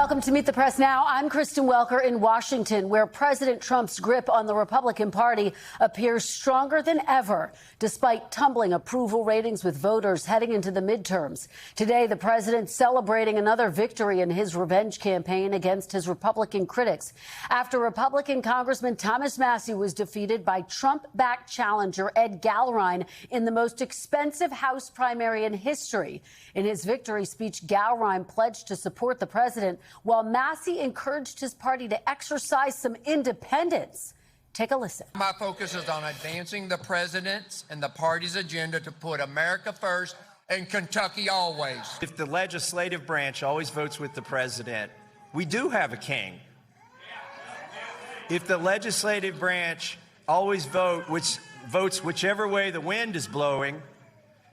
Welcome to Meet the Press Now. I'm Kristen Welker in Washington, where President Trump's grip on the Republican Party appears stronger than ever, despite tumbling approval ratings with voters heading into the midterms. Today, the president celebrating another victory in his revenge campaign against his Republican critics, after Republican Congressman Thomas Massie was defeated by Trump-backed challenger Ed Gallrein in the most expensive House primary in history. In his victory speech, Gallrein pledged to support the president, while Massie encouraged his party to exercise some independence. Take a listen. My focus is on advancing the president's and the party's agenda to put America first and Kentucky always. If the legislative branch always votes with the president, we do have a king. If the legislative branch always votes whichever way the wind is blowing,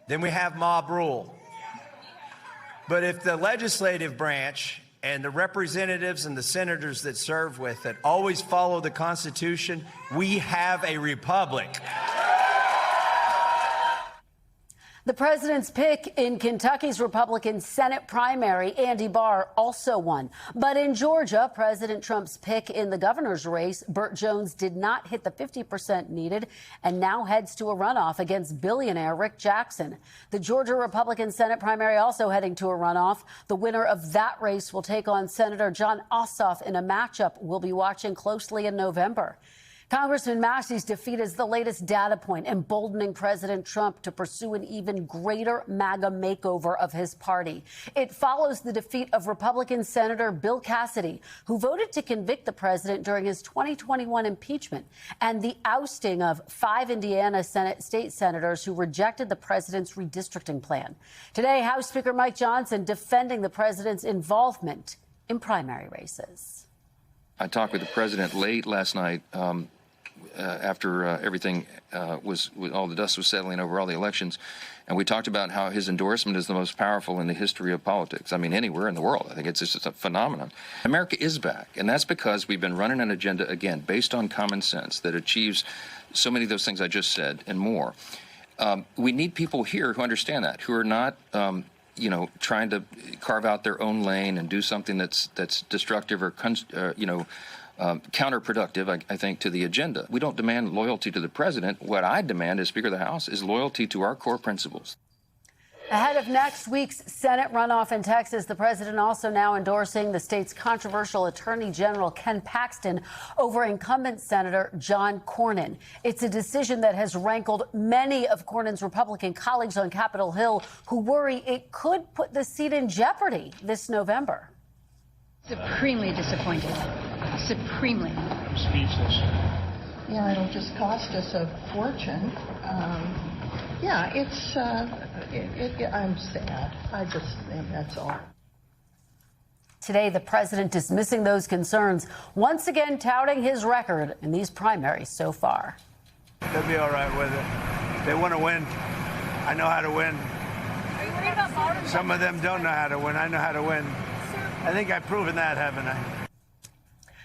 then we have mob rule. But if the legislative branch and the representatives and the senators that serve with it always follow the Constitution, we have a republic. The president's pick in Kentucky's Republican Senate primary, Andy Barr, also won. But in Georgia, President Trump's pick in the governor's race, Burt Jones, did not hit the 50% needed and now heads to a runoff against billionaire Rick Jackson. The Georgia Republican Senate primary also heading to a runoff. The winner of that race will take on Senator Jon Ossoff in a matchup we'll be watching closely in November. Congressman Massie's defeat is the latest data point, emboldening President Trump to pursue an even greater MAGA makeover of his party. It follows the defeat of Republican Senator Bill Cassidy, who voted to convict the president during his 2021 impeachment, and the ousting of 5 Indiana state senators who rejected the president's redistricting plan. Today, House Speaker Mike Johnson defending the president's involvement in primary races. I talked with the president late last night after everything all the dust was settling over all the elections, and we talked about how his endorsement is the most powerful in the history of politics. I mean, anywhere in the world. I think it's just a phenomenon. America is back, and that's because we've been running an agenda, again, based on common sense that achieves so many of those things I just said and more. We need people here who understand that, who are not trying to carve out their own lane and do something that's destructive or counterproductive, I think, to the agenda. We don't demand loyalty to the president. What I demand as Speaker of the House is loyalty to our core principles. Ahead of next week's Senate runoff in Texas, the president also now endorsing the state's controversial Attorney General Ken Paxton over incumbent Senator John Cornyn. It's a decision that has rankled many of Cornyn's Republican colleagues on Capitol Hill, who worry it could put the seat in jeopardy this November. Supremely disappointed. Supremely. I'm speechless. Yeah, it'll just cost us a fortune. I'm sad. That's all. Today, the president dismissing those concerns, once again touting his record in these primaries so far. They'll be all right with it. They want to win. I know how to win. Are you worried about voters? Some of them don't know how to win. I know how to win. I think I've proven that, haven't I?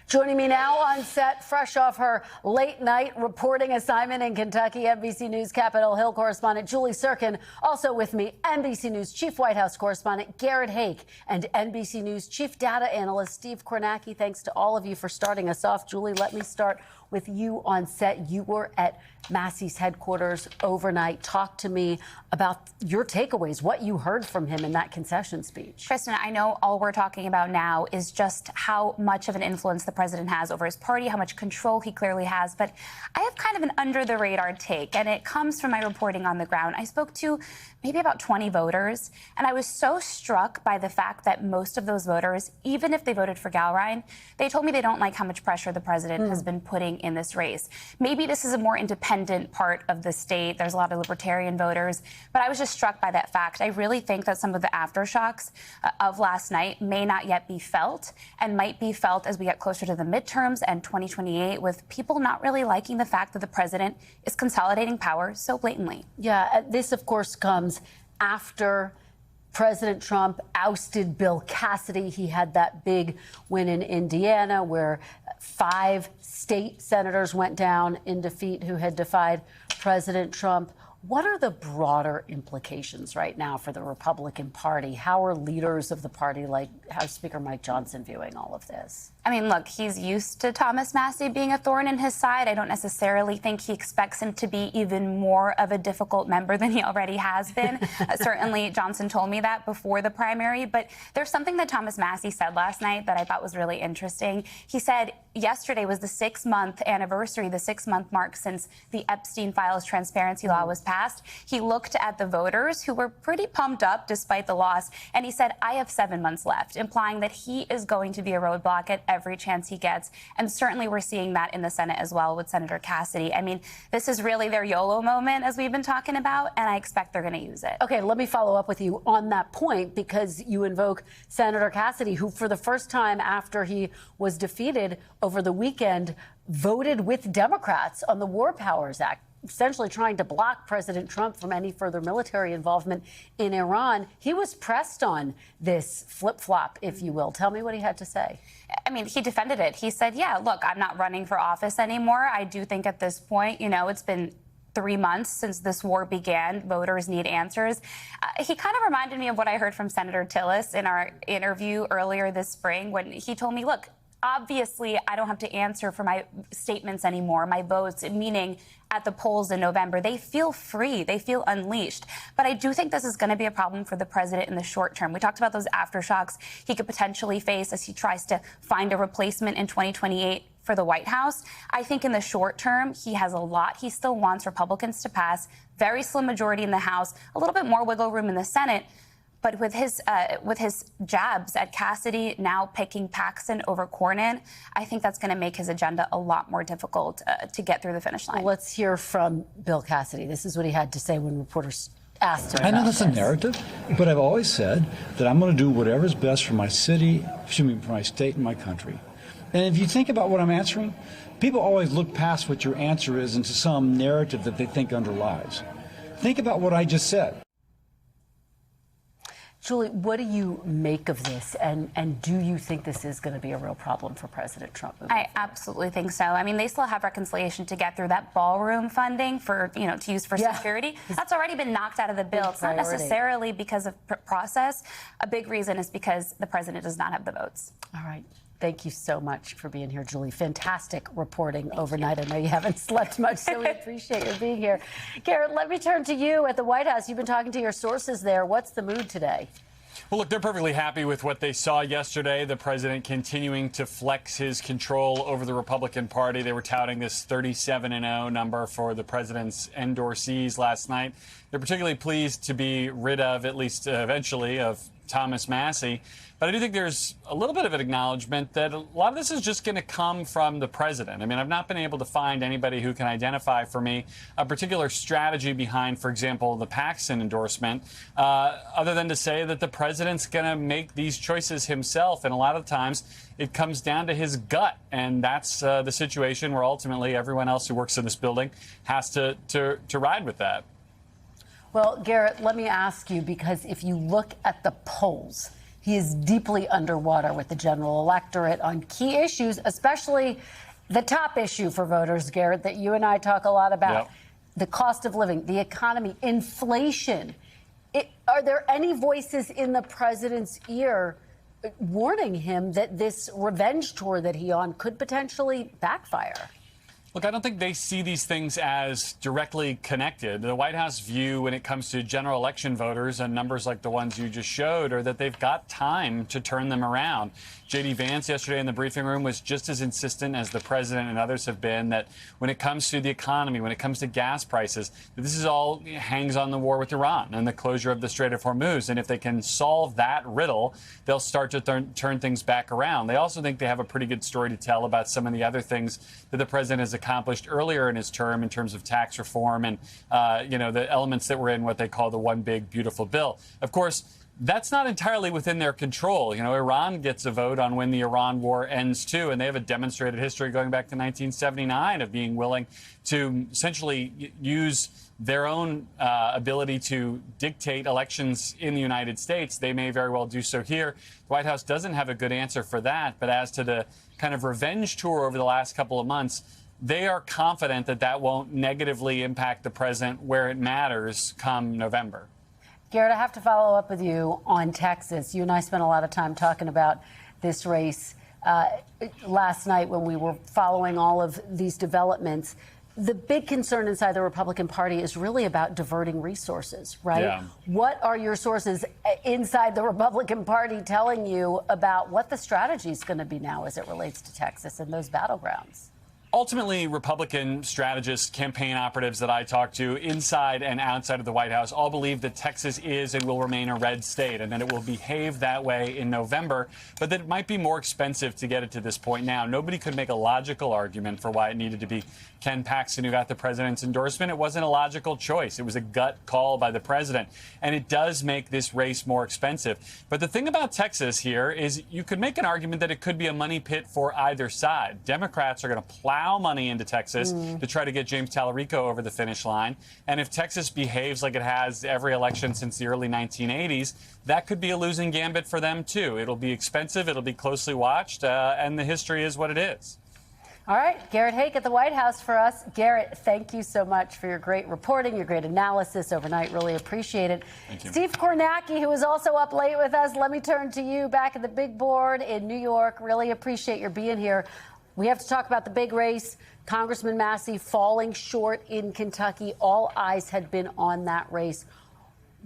Joining me now on set, fresh off her late night reporting assignment in Kentucky, NBC News Capitol Hill correspondent Julie Sirkin. Also with me, NBC News Chief White House correspondent Garrett Haake and NBC News Chief Data Analyst Steve Kornacki. Thanks to all of you for starting us off. Julie, let me start with you on set. You were at Massie's headquarters overnight. Talk to me about your takeaways, what you heard from him in that concession speech. Kristen, I know all we're talking about now is just how much of an influence the president has over his party, how much control he clearly has. But I have kind of an under-the-radar take, and it comes from my reporting on the ground. I spoke to maybe about 20 voters, and I was so struck by the fact that most of those voters, even if they voted for Gallrein, they told me they don't like how much pressure the president has been putting in this race. Maybe this is a more independent part of the state. There's a lot of libertarian voters, but I was just struck by that fact. I really think that some of the aftershocks of last night may not yet be felt and might be felt as we get closer to the midterms and 2028, with people not really liking the fact that the president is consolidating power so blatantly. Yeah, this, of course, comes after President Trump ousted Bill Cassidy. He had that big win in Indiana where 5 state senators went down in defeat who had defied President Trump. What are the broader implications right now for the Republican Party? How are leaders of the party, like House Speaker Mike Johnson, viewing all of this? I mean, look, he's used to Thomas Massie being a thorn in his side. I don't necessarily think he expects him to be even more of a difficult member than he already has been. Certainly, Johnson told me that before the primary. But there's something that Thomas Massie said last night that I thought was really interesting. He said yesterday was the 6-month anniversary, the 6-month mark since the Epstein Files transparency law was passed. He looked at the voters who were pretty pumped up despite the loss, and he said, I have 7 months left, implying that he is going to be a roadblock at every chance he gets. And certainly we're seeing that in the Senate as well with Senator Cassidy. I mean, this is really their YOLO moment, as we've been talking about, and I expect they're going to use it. Okay, let me follow up with you on that point, because you invoke Senator Cassidy, who for the first time after he was defeated over the weekend voted with Democrats on the War Powers Act, essentially trying to block President Trump from any further military involvement in Iran. He was pressed on this flip-flop, if you will. Tell me what he had to say. I mean, he defended it. He said, yeah, look, I'm not running for office anymore. I do think at this point, you know, it's been 3 months since this war began. Voters need answers. He kind of reminded me of what I heard from Senator Tillis in our interview earlier this spring when he told me, look, obviously, I don't have to answer for my statements anymore, my votes, meaning at the polls in November. They feel free. They feel unleashed. But I do think this is going to be a problem for the president in the short term. We talked about those aftershocks he could potentially face as he tries to find a replacement in 2028 for the White House. I think in the short term, he has a lot he still wants Republicans to pass, very slim majority in the House, a little bit more wiggle room in the Senate. But with his jabs at Cassidy, now picking Paxton over Cornyn, I think that's going to make his agenda a lot more difficult to get through the finish line. Well, let's hear from Bill Cassidy. This is what he had to say when reporters asked him. I know that's a narrative, but I've always said that I'm going to do whatever's best for my city, for my state and my country. And if you think about what I'm answering, people always look past what your answer is into some narrative that they think underlies. Think about what I just said. Julie, what do you make of this? And do you think this is going to be a real problem for President Trump? I absolutely think so. I mean, they still have reconciliation to get through. That ballroom funding for, you know, to use for security, that's already been knocked out of the bill. It's not necessarily because of process. A big reason is because the president does not have the votes. All right. Thank you so much for being here, Julie. Fantastic reporting overnight. I know you haven't slept much, so we appreciate you being here. Garrett, let me turn to you at the White House. You've been talking to your sources there. What's the mood today? Well, look, they're perfectly happy with what they saw yesterday. The president continuing to flex his control over the Republican Party. They were touting this 37-0 number for the president's endorsees last night. They're particularly pleased to be rid of, at least eventually, of Thomas Massie. But I do think there's a little bit of an acknowledgement that a lot of this is just going to come from the president. I mean, I've not been able to find anybody who can identify for me a particular strategy behind, for example, the Paxton endorsement, other than to say that the president's going to make these choices himself. And a lot of times it comes down to his gut. And that's the situation where ultimately everyone else who works in this building has to ride with that. Well, Garrett, let me ask you, because if you look at the polls, he is deeply underwater with the general electorate on key issues, especially the top issue for voters, Garrett, that you and I talk a lot about, the cost of living, the economy, inflation. Are there any voices in the president's ear warning him that this revenge tour that he's on could potentially backfire? Look, I don't think they see these things as directly connected. The White House view when it comes to general election voters and numbers like the ones you just showed are that they've got time to turn them around. J.D. Vance yesterday in the briefing room was just as insistent as the president and others have been that when it comes to the economy, when it comes to gas prices, that this is all hangs on the war with Iran and the closure of the Strait of Hormuz. And if they can solve that riddle, they'll start to turn things back around. They also think they have a pretty good story to tell about some of the other things that the president has accomplished earlier in his term in terms of tax reform and, the elements that were in what they call the one big beautiful bill. Of course, that's not entirely within their control. You know, Iran gets a vote on when the Iran war ends, too, and they have a demonstrated history going back to 1979 of being willing to essentially use their own ability to dictate elections in the United States. They may very well do so here. The White House doesn't have a good answer for that. But as to the kind of revenge tour over the last couple of months, they are confident that that won't negatively impact the president where it matters come November. Garrett, I have to follow up with you on Texas. You and I spent a lot of time talking about this race last night when we were following all of these developments. The big concern inside the Republican Party is really about diverting resources, right? Yeah. What are your sources inside the Republican Party telling you about what the strategy is going to be now as it relates to Texas and those battlegrounds? Ultimately, Republican strategists, campaign operatives that I talk to inside and outside of the White House all believe that Texas is and will remain a red state and that it will behave that way in November, but that it might be more expensive to get it to this point now. Nobody could make a logical argument for why it needed to be Ken Paxton who got the president's endorsement. It wasn't a logical choice. It was a gut call by the president, and it does make this race more expensive. But the thing about Texas here is you could make an argument that it could be a money pit for either side. Democrats are going to plow money into Texas to try to get James Tallarico over the finish line. And if Texas behaves like it has every election since the early 1980s, that could be a losing gambit for them, too. It'll be expensive. It'll be closely watched. And the history is what it is. All right. Garrett Haake at the White House for us. Garrett, thank you so much for your great reporting, your great analysis overnight. Really appreciate it. Thank you. Steve Kornacki, who was also up late with us, let me turn to you back at the big board in New York. Really appreciate your being here. We have to talk about the big race. Congressman Massey falling short in Kentucky. All eyes had been on that race.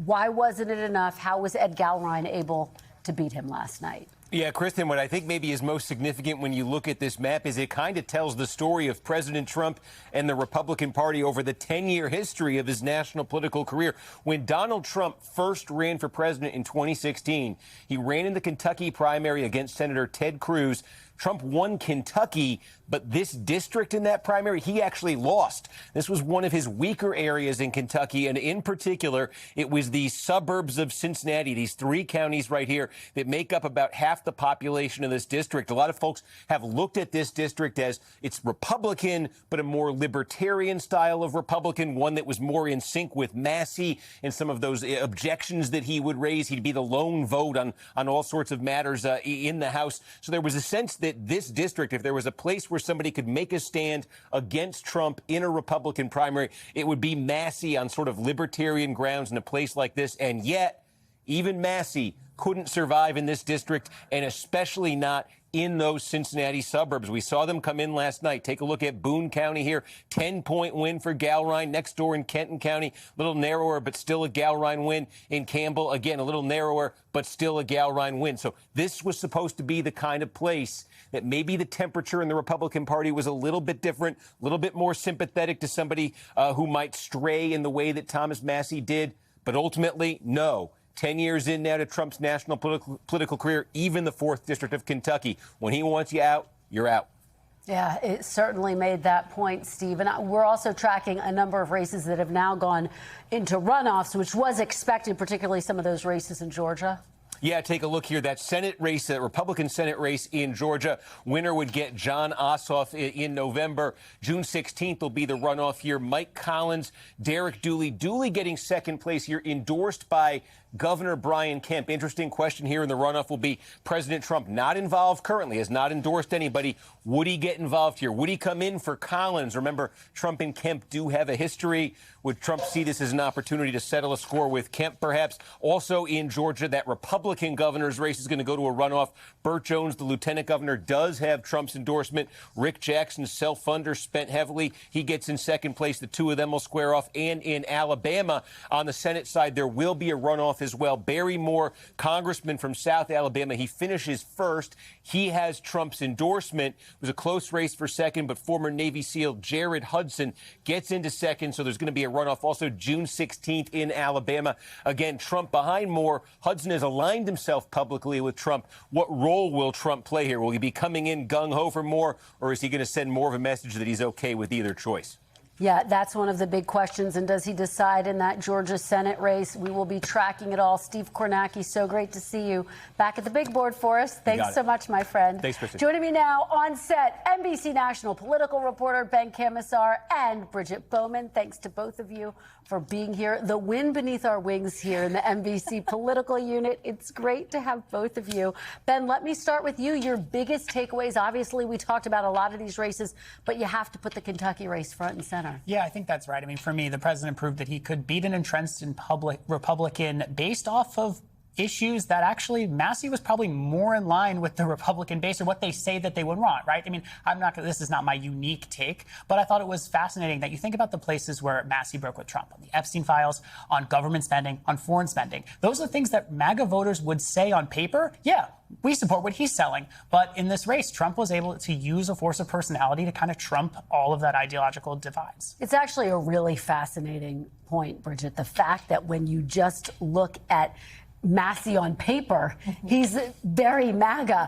Why wasn't it enough? How was Ed Gallrein able to beat him last night? Yeah, Kristen, what I think maybe is most significant when you look at this map is it kind of tells the story of President Trump and the Republican Party over the 10-year history of his national political career. When Donald Trump first ran for president in 2016, he ran in the Kentucky primary against Senator Ted Cruz. Trump won Kentucky, but this district in that primary, he actually lost. This was one of his weaker areas in Kentucky, and in particular, it was the suburbs of Cincinnati, these three counties right here that make up about half the population of this district. A lot of folks have looked at this district as it's Republican, but a more libertarian style of Republican, one that was more in sync with Massey and some of those objections that he would raise. He'd be the lone vote on all sorts of matters in the House. So there was a sense that this district, if there was a place where somebody could make a stand against Trump in a Republican primary, it would be Massey on sort of libertarian grounds in a place like this. And yet, even Massey couldn't survive in this district, and especially not in those Cincinnati suburbs. We saw them come in last night. Take a look at Boone County here. 10-point win for Gallrein. Next door in Kenton County, a little narrower, but still a Gallrein win. In Campbell, again, a little narrower, but still a Gallrein win. So this was supposed to be the kind of place that maybe the temperature in the Republican Party was a little bit different, a little bit more sympathetic to somebody who might stray in the way that Thomas Massey did. But ultimately, no. 10 years in now to Trump's national political career, even the 4th District of Kentucky. When he wants you out, you're out. Yeah, it certainly made that point, Steve. And we're also tracking a number of races that have now gone into runoffs, which was expected, particularly some of those races in Georgia. Yeah, take a look here. That Senate race, that Republican Senate race in Georgia, winner would get John Ossoff in November. June 16th will be the runoff here. Mike Collins, Derek Dooley. Dooley getting second place here, endorsed by Governor Brian Kemp. Interesting question here in the runoff will be President Trump not involved currently, has not endorsed anybody. Would he get involved here? Would he come in for Collins? Remember, Trump and Kemp do have a history. Would Trump see this as an opportunity to settle a score with Kemp, perhaps? Also in Georgia, that Republican governor's race is going to go to a runoff. Burt Jones, the lieutenant governor, does have Trump's endorsement. Rick Jackson, self-funder, spent heavily. He gets in second place. The two of them will square off. And in Alabama, on the Senate side, there will be a runoff as well. Barry Moore, congressman from South Alabama, he finishes first. He has Trump's endorsement. It was a close race for second, but former Navy SEAL Jared Hudson gets into second, so there's going to be a runoff also June 16th in Alabama. Again, Trump behind Moore. Hudson has aligned himself publicly with Trump. What role will Trump play here? Will he be coming in gung-ho for Moore, or is he going to send more of a message that he's okay with either choice? Yeah, that's one of the big questions. And does he decide in that Georgia Senate race? We will be tracking it all. Steve Kornacki, so great to see you back at the big board for us. Thanks so much, my friend. Thanks, Kristen. Joining me now on set, NBC national political reporter Ben Camisar and Bridget Bowman. Thanks to both of you for being here. The wind beneath our wings here in the NBC political unit. It's great to have both of you. Ben, let me start with you. Your biggest takeaways. Obviously, we talked about a lot of these races, but you have to put the Kentucky race front and center. Yeah, I think that's right. I mean, for me, the president proved that he could beat an entrenched Republican based off of issues that actually Massey was probably more in line with the Republican base or what they say that they would want, right? I mean, this is not my unique take, but I thought it was fascinating that you think about the places where Massey broke with Trump, on the Epstein files, on government spending, on foreign spending. Those are the things that MAGA voters would say on paper, yeah, we support what he's selling. But in this race, Trump was able to use a force of personality to kind of trump all of that ideological divides. It's actually a really fascinating point, Bridget, the fact that when you just look at Massey on paper, he's very MAGA.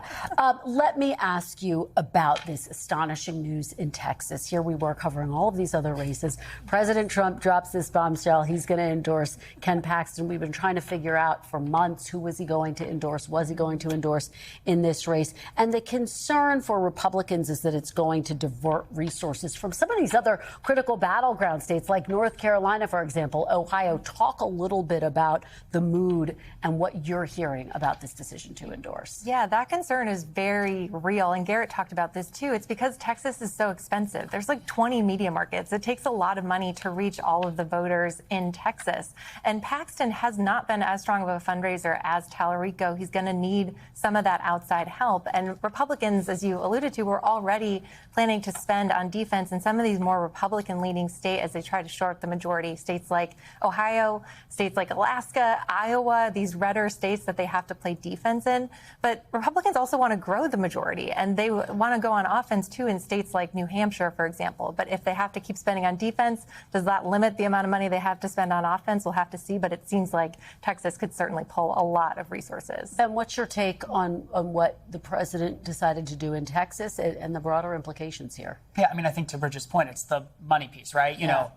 Let me ask you about this astonishing news in Texas. Here we were covering all of these other races. President Trump drops this bombshell. He's going to endorse Ken Paxton. We've been trying to figure out for months who was he going to endorse, was he going to endorse in this race. And the concern for Republicans is that it's going to divert resources from some of these other critical battleground states like North Carolina, for example, Ohio. Talk a little bit about the mood and what you're hearing about this decision to endorse. Yeah, that concern is very real. And Garrett talked about this, too. It's because Texas is so expensive. There's like 20 media markets. It takes a lot of money to reach all of the voters in Texas. And Paxton has not been as strong of a fundraiser as Tallarico. He's going to need some of that outside help. And Republicans, as you alluded to, were already planning to spend on defense in some of these more Republican-leaning states as they try to shore up the majority. States like Ohio, states like Alaska, Iowa, these redder states that they have to play defense in. But Republicans also want to grow the majority, and they want to go on offense, too, in states like New Hampshire, for example. But if they have to keep spending on defense, does that limit the amount of money they have to spend on offense? We'll have to see. But it seems like Texas could certainly pull a lot of resources. Ben, what's your take on what the president decided to do in Texas and the broader implications here? Yeah, I mean, I think to Bridget's point, it's the money piece, right? You know,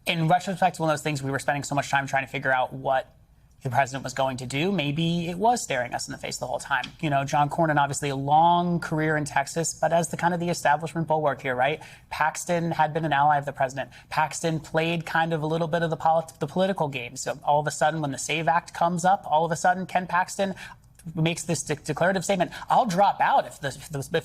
in retrospect, one of those things we were spending so much time trying to figure out what the president was going to do. Maybe it was staring us in the face the whole time. You know, John Cornyn, obviously a long career in Texas, but as the kind of the establishment bulwark here, right? Paxton had been an ally of the president. Paxton played kind of a little bit of the political game. So all of a sudden, when the SAVE Act comes up, all of a sudden, Ken Paxton makes this declarative statement, I'll drop out if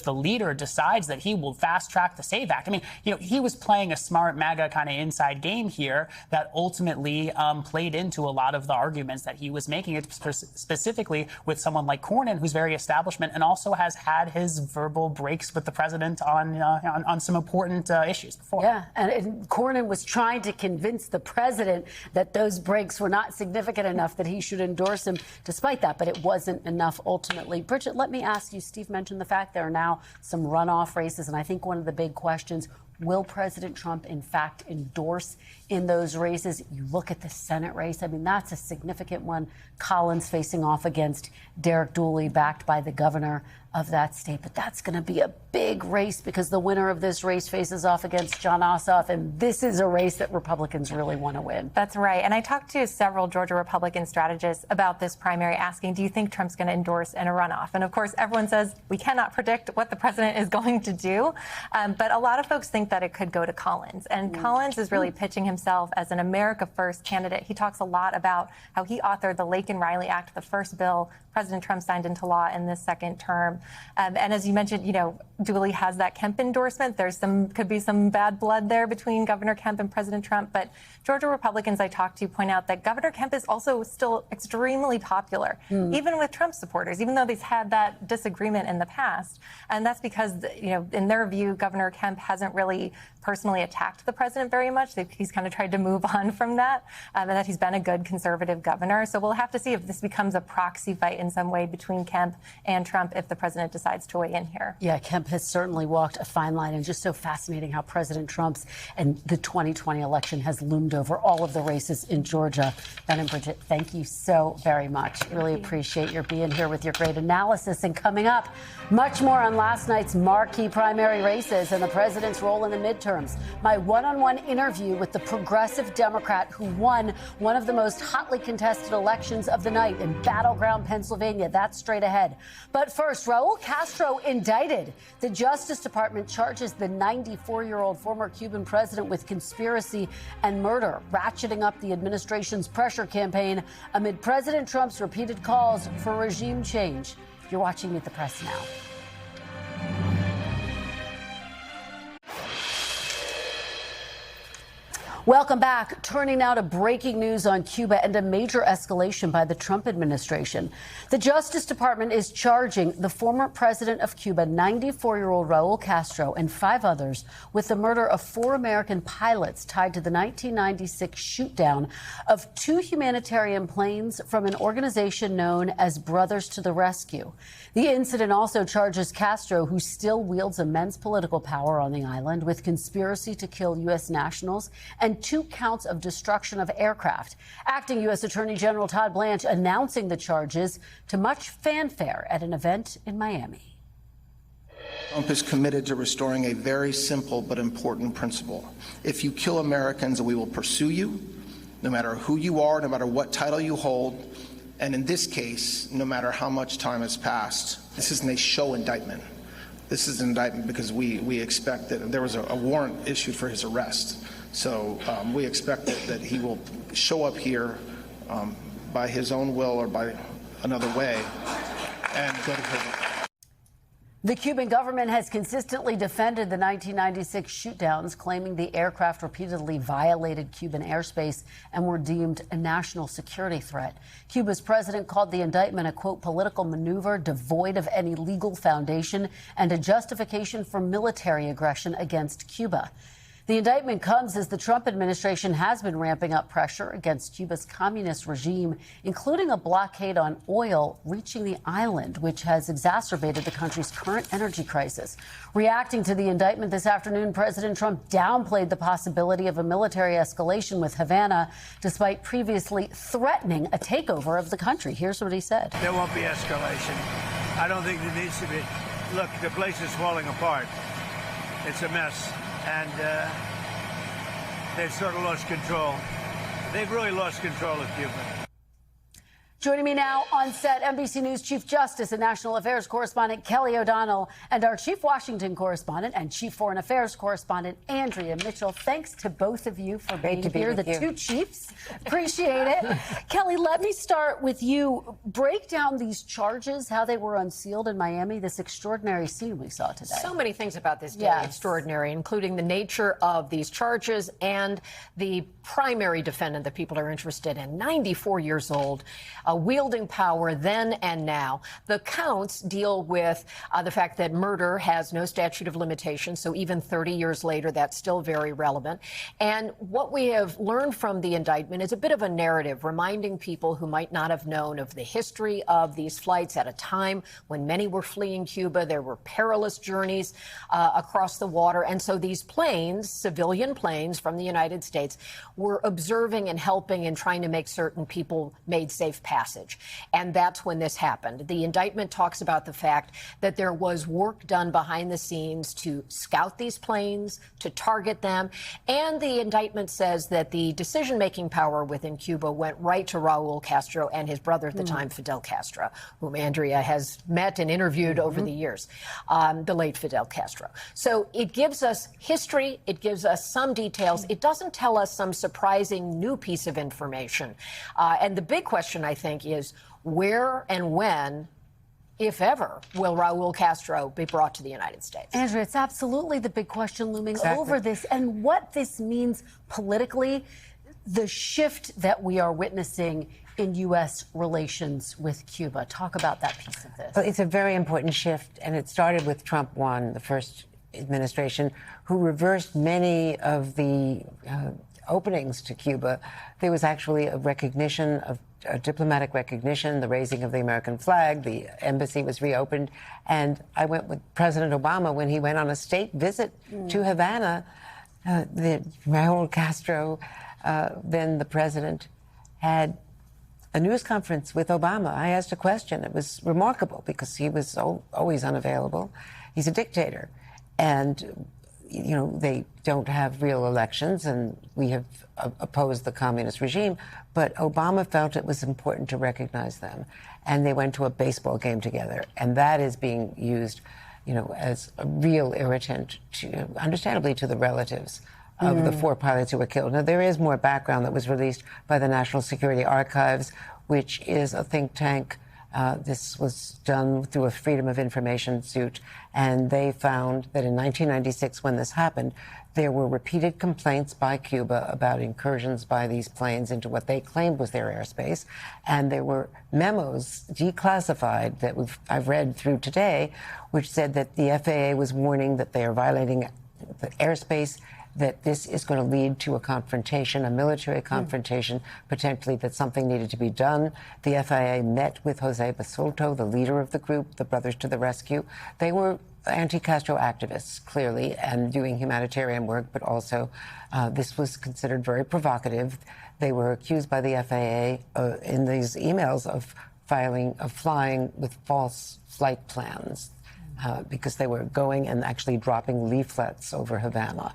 the leader decides that he will fast track the SAVE Act. I mean, you know, he was playing a smart MAGA kind of inside game here that ultimately played into a lot of the arguments that he was making, it specifically with someone like Cornyn, who's very establishment and also has had his verbal breaks with the president on some important issues before. Yeah, and Cornyn was trying to convince the president that those breaks were not significant enough that he should endorse him despite that, but it wasn't enough ultimately. Bridget, let me ask you, Steve mentioned the fact there are now some runoff races, and I think one of the big questions, will President Trump in fact endorse in those races? You look at the Senate race, I mean, that's a significant one. Collins facing off against Derek Dooley, backed by the governor of that state. But that's going to be a big race because the winner of this race faces off against Jon Ossoff. And this is a race that Republicans really want to win. That's right. And I talked to several Georgia Republican strategists about this primary, asking, do you think Trump's going to endorse in a runoff? And of course, everyone says we cannot predict what the president is going to do. But a lot of folks think that it could go to Collins. And Collins is really pitching himself as an America First candidate. He talks a lot about how he authored the Laken-Riley Act, the first bill President Trump signed into law in this second term. And as you mentioned, you know, Dooley has that Kemp endorsement. Could be some bad blood there between Governor Kemp and President Trump. But Georgia Republicans I talked to point out that Governor Kemp is also still extremely popular, even with Trump supporters, even though they've had that disagreement in the past. And that's because, you know, in their view, Governor Kemp hasn't really personally attacked the president very much. He's kind of tried to move on from that, and that he's been a good conservative governor. So we'll have to see if this becomes a proxy fight in some way between Kemp and Trump if the president decides to weigh in here. Yeah, Kemp Trump has certainly walked a fine line, and just so fascinating how President Trump's and the 2020 election has loomed over all of the races in Georgia. Ben and Bridget, thank you so very much. Really appreciate your being here with your great analysis. And coming up, much more on last night's marquee primary races and the president's role in the midterms. My one-on-one interview with the progressive Democrat who won one of the most hotly contested elections of the night in battleground Pennsylvania. That's straight ahead. But first, Raúl Castro indicted. The Justice Department charges the 94-year-old former Cuban president with conspiracy and murder, ratcheting up the administration's pressure campaign amid President Trump's repeated calls for regime change. You're watching Meet the Press now. Welcome back. Turning now to breaking news on Cuba and a major escalation by the Trump administration. The Justice Department is charging the former president of Cuba, 94-year-old Raúl Castro, and 5 others with the murder of 4 American pilots tied to the 1996 shootdown of 2 humanitarian planes from an organization known as Brothers to the Rescue. The incident also charges Castro, who still wields immense political power on the island, with conspiracy to kill U.S. nationals and 2 counts of destruction of aircraft. Acting U.S. Attorney General Todd Blanche announcing the charges to much fanfare at an event in Miami. Trump is committed to restoring a very simple but important principle. If you kill Americans, we will pursue you, no matter who you are, no matter what title you hold, and in this case, no matter how much time has passed. This isn't a show indictment. This is an indictment because we expect that there was a warrant issued for his arrest. So we expect that he will show up here by his own will or by another way and go to prison. The Cuban government has consistently defended the 1996 shootdowns, claiming the aircraft repeatedly violated Cuban airspace and were deemed a national security threat. Cuba's president called the indictment a, quote, political maneuver devoid of any legal foundation and a justification for military aggression against Cuba. The indictment comes as the Trump administration has been ramping up pressure against Cuba's communist regime, including a blockade on oil reaching the island, which has exacerbated the country's current energy crisis. Reacting to the indictment this afternoon, President Trump downplayed the possibility of a military escalation with Havana, despite previously threatening a takeover of the country. Here's what he said. There won't be escalation. I don't think there needs to be. Look, the place is falling apart. It's a mess. And they've sort of lost control. They've really lost control of Cuba. Joining me now on set, NBC News Chief Justice and National Affairs Correspondent Kelly O'Donnell and our Chief Washington Correspondent and Chief Foreign Affairs Correspondent Andrea Mitchell. Thanks to both of you for being here, the 2 chiefs. Appreciate it. Kelly, let me start with you. Break down these charges, how they were unsealed in Miami, this extraordinary scene we saw today. So many things about this day extraordinary, including the nature of these charges and the primary defendant that people are interested in, 94 years old, wielding power then and now. The counts deal with the fact that murder has no statute of limitations, so even 30 years later, that's still very relevant. And what we have learned from the indictment is a bit of a narrative, reminding people who might not have known of the history of these flights at a time when many were fleeing Cuba. There were perilous journeys across the water. And so these planes, civilian planes from the United States, were observing and helping and trying to make certain people made safe passage. And that's when this happened. The indictment talks about the fact that there was work done behind the scenes to scout these planes, to target them. And the indictment says that the decision-making power within Cuba went right to Raúl Castro and his brother at the time, Fidel Castro, whom Andrea has met and interviewed over the years, the late Fidel Castro. So it gives us history. It gives us some details. It doesn't tell us some surprising new piece of information. And the big question, I think, is where and when, if ever, will Raúl Castro be brought to the United States? Andrea, it's absolutely the big question looming over this and what this means politically, the shift that we are witnessing in U.S. relations with Cuba. Talk about that piece of this. Well, it's a very important shift, and it started with Trump 1, the first administration, who reversed many of the openings to Cuba. There was actually a recognition of diplomatic recognition, the raising of the American flag, the embassy was reopened. And I went with President Obama when he went on a state visit to Havana. Raúl Castro, then the president, had a news conference with Obama. I asked a question. It was remarkable because he was always unavailable. He's a dictator. And, you know, they don't have real elections, and we have opposed the communist regime. But Obama felt it was important to recognize them. And they went to a baseball game together. And that is being used, you know, as a real irritant, to, understandably, to the relatives of the 4 pilots who were killed. Now, there is more background that was released by the National Security Archives, which is a think tank. This was done through a Freedom of Information suit, and they found that in 1996, when this happened, there were repeated complaints by Cuba about incursions by these planes into what they claimed was their airspace, and there were memos declassified that I've read through today, which said that the FAA was warning that they are violating the airspace, that this is going to lead to a confrontation, a military confrontation, potentially that something needed to be done. The FAA met with Jose Basulto, the leader of the group, the Brothers to the Rescue. They were anti-Castro activists, clearly, and doing humanitarian work, but also this was considered very provocative. They were accused by the FAA in these emails of flying with false flight plans because they were going and actually dropping leaflets over Havana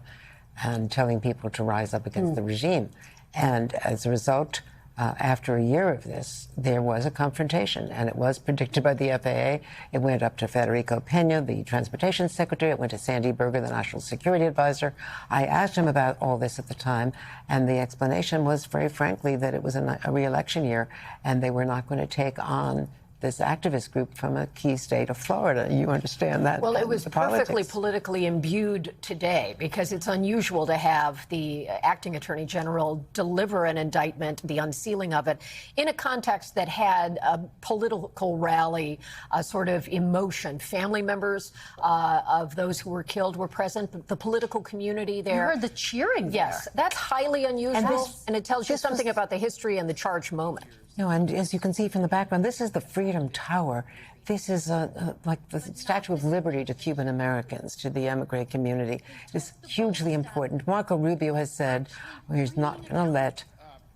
and telling people to rise up against the regime. And as a result, after a year of this, there was a confrontation, and it was predicted by the FAA. It went up to Federico Pena, the transportation secretary. It went to Sandy Berger, the national security advisor. I asked him about all this at the time, and the explanation was, very frankly, that it was a re-election year, and they were not going to take on this activist group from a key state of Florida. You understand that? Well, it was perfectly politically imbued today, because it's unusual to have the acting attorney general deliver an indictment, the unsealing of it, in a context that had a political rally, a sort of emotion. Family members of those who were killed were present, the political community there. You heard the cheering Yes, there. That's highly unusual, and it tells you something about the history and the charged moment. No, and as you can see from the background, this is the Freedom Tower. This is like the Statue of Liberty to Cuban Americans, to the emigre community. It's hugely important. Marco Rubio has said he's not going to let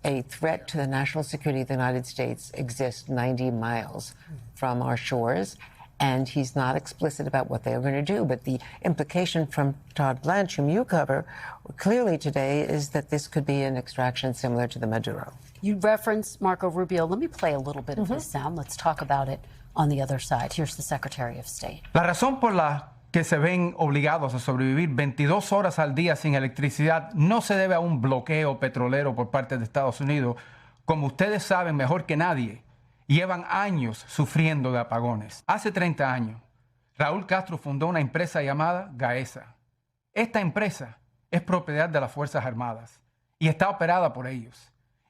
a threat to the national security of the United States exist 90 miles from our shores. And he's not explicit about what they are going to do. But the implication from Todd Blanche, whom you cover, clearly today is that this could be an extraction similar to the Maduro. You referenced Marco Rubio. Let me play a little bit of this sound. Let's talk about it on the other side. Here's the Secretary of State. La razón por la que se ven obligados a sobrevivir 22 horas al día sin electricidad no se debe a un bloqueo petrolero por parte de Estados Unidos. Como ustedes saben mejor que nadie, llevan años sufriendo de apagones. Hace 30 años, Raúl Castro fundó una empresa llamada Gaesa. Esta empresa es propiedad de las Fuerzas Armadas y está operada por ellos,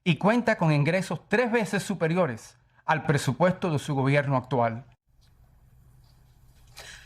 y cuenta con ingresos 3 veces superiores al presupuesto de su gobierno actual.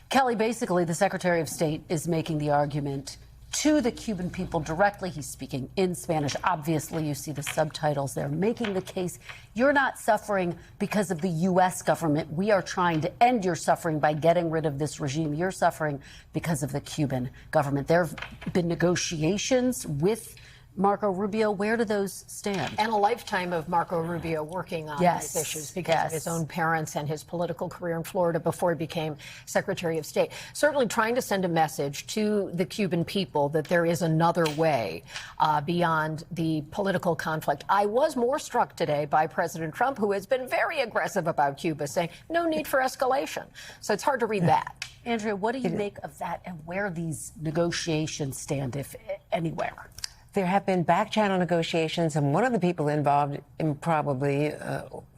Kelly, basically, the Secretary of State is making the argument to the Cuban people directly. He's speaking in Spanish. Obviously, you see the subtitles there, making the case you're not suffering because of the U.S. government. We are trying to end your suffering by getting rid of this regime. You're suffering because of the Cuban government. There have been negotiations with Marco Rubio. Where do those stand? And a lifetime of Marco Rubio working on these issues because of his own parents and his political career in Florida before he became Secretary of State. Certainly trying to send a message to the Cuban people that there is another way beyond the political conflict. I was more struck today by President Trump, who has been very aggressive about Cuba, saying no need for escalation. So it's hard to read that. Andrea, what do you make of that, and where these negotiations stand, if anywhere? There have been back-channel negotiations, and one of the people involved, probably,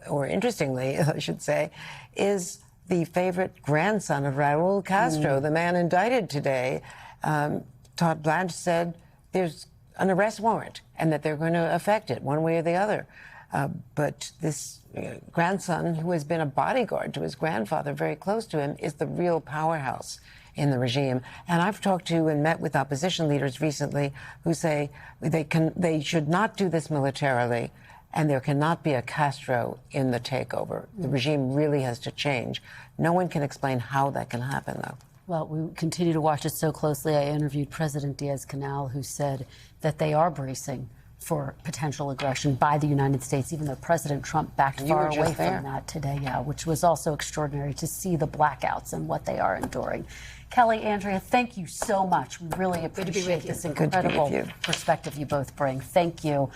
or interestingly, I should say, is the favorite grandson of Raúl Castro, the man indicted today. Todd Blanche said there's an arrest warrant and that they're going to affect it one way or the other. But this grandson, who has been a bodyguard to his grandfather, very close to him, is the real powerhouse in the regime. And I've talked to and met with opposition leaders recently who say they should not do this militarily. And there cannot be a Castro in the takeover. The regime really has to change. No one can explain how that can happen, though. Well, we continue to watch it so closely. I interviewed President Diaz-Canel, who said that they are bracing for potential aggression by the United States, even though President Trump backed far away from that today, which was also extraordinary to see the blackouts and what they are enduring. Kelly, Andrea, thank you so much. We really appreciate this incredible perspective you both bring. Thank you.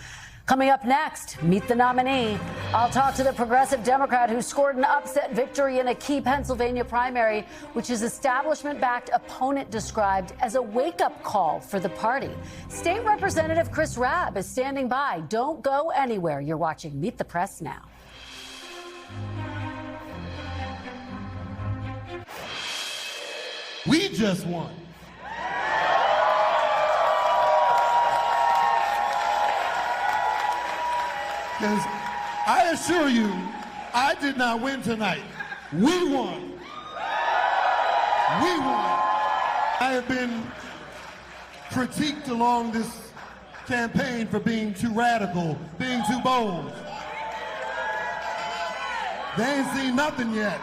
Coming up next, meet the nominee. I'll talk to the progressive Democrat who scored an upset victory in a key Pennsylvania primary, which his establishment-backed opponent described as a wake-up call for the party. State Representative Chris Rabb is standing by. Don't go anywhere. You're watching Meet the Press now. We just won. Because I assure you, I did not win tonight. We won. We won. I have been critiqued along this campaign for being too radical, being too bold. They ain't seen nothing yet.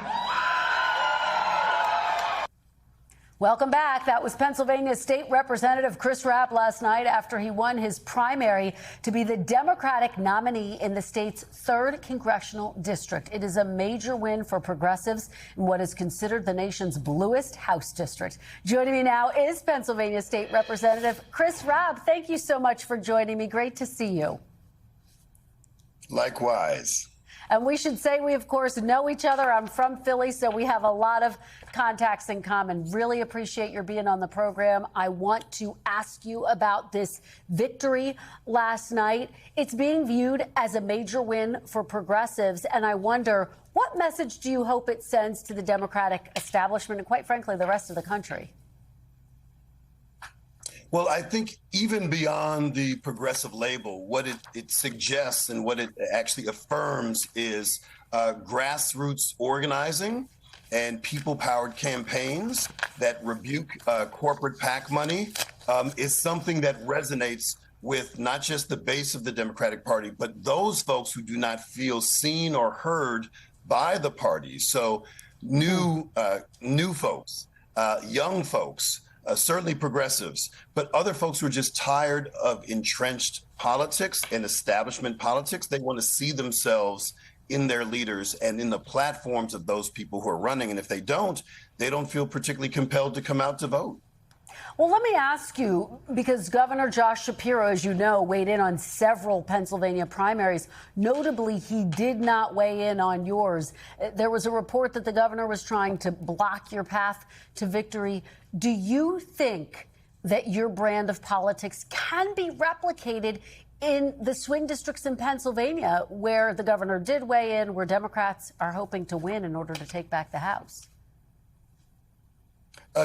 Welcome back. That was Pennsylvania State Representative Chris Rabb last night after he won his primary to be the Democratic nominee in the state's 3rd Congressional District. It is a major win for progressives in what is considered the nation's bluest House district. Joining me now is Pennsylvania State Representative Chris Rabb. Thank you so much for joining me. Great to see you. Likewise. And we should say we, of course, know each other. I'm from Philly, so we have a lot of contacts in common. Really appreciate your being on the program. I want to ask you about this victory last night. It's being viewed as a major win for progressives, and I wonder, what message do you hope it sends to the Democratic establishment and, quite frankly, the rest of the country? Well, I think even beyond the progressive label, what it suggests and what it actually affirms is grassroots organizing and people-powered campaigns that rebuke corporate PAC money is something that resonates with not just the base of the Democratic Party, but those folks who do not feel seen or heard by the party. So new folks, young folks, certainly progressives, but other folks who are just tired of entrenched politics and establishment politics. They want to see themselves in their leaders and in the platforms of those people who are running. And if they don't feel particularly compelled to come out to vote. Well, let me ask you, because Governor Josh Shapiro, as you know, weighed in on several Pennsylvania primaries. Notably, he did not weigh in on yours. There was a report that the governor was trying to block your path to victory. Do you think that your brand of politics can be replicated in the swing districts in Pennsylvania, where the governor did weigh in, where Democrats are hoping to win in order to take back the House?